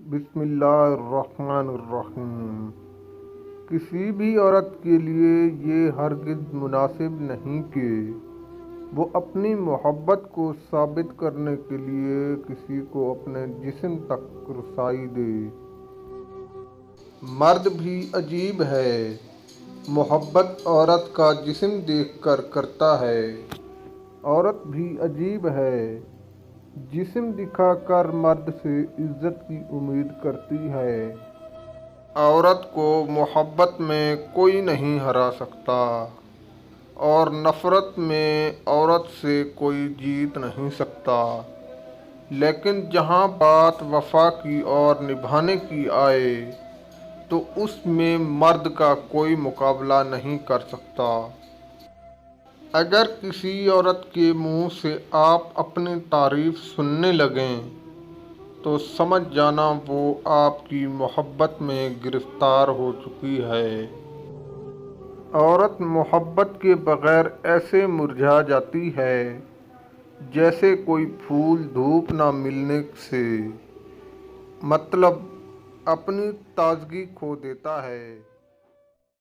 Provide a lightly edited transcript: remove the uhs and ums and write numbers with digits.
बिस्मिल्लाहिर्रहमानिर्रहीम। किसी भी औरत के लिए ये हरगिज़ मुनासिब नहीं कि वो अपनी मोहब्बत को साबित करने के लिए किसी को अपने जिस्म तक रसाई दे। मर्द भी अजीब है, मोहब्बत औरत का जिस्म देखकर करता है। औरत भी अजीब है, जिस्म दिखाकर मर्द से इज्जत की उम्मीद करती है। औरत को मोहब्बत में कोई नहीं हरा सकता और नफ़रत में औरत से कोई जीत नहीं सकता। लेकिन जहाँ बात वफ़ा की और निभाने की आए तो उसमें मर्द का कोई मुकाबला नहीं कर सकता। अगर किसी औरत के मुंह से आप अपनी तारीफ़ सुनने लगें तो समझ जाना वो आपकी मोहब्बत में गिरफ़्तार हो चुकी है। औरत मोहब्बत के बग़ैर ऐसे मुरझा जाती है जैसे कोई फूल धूप ना मिलने से मतलब अपनी ताज़गी खो देता है।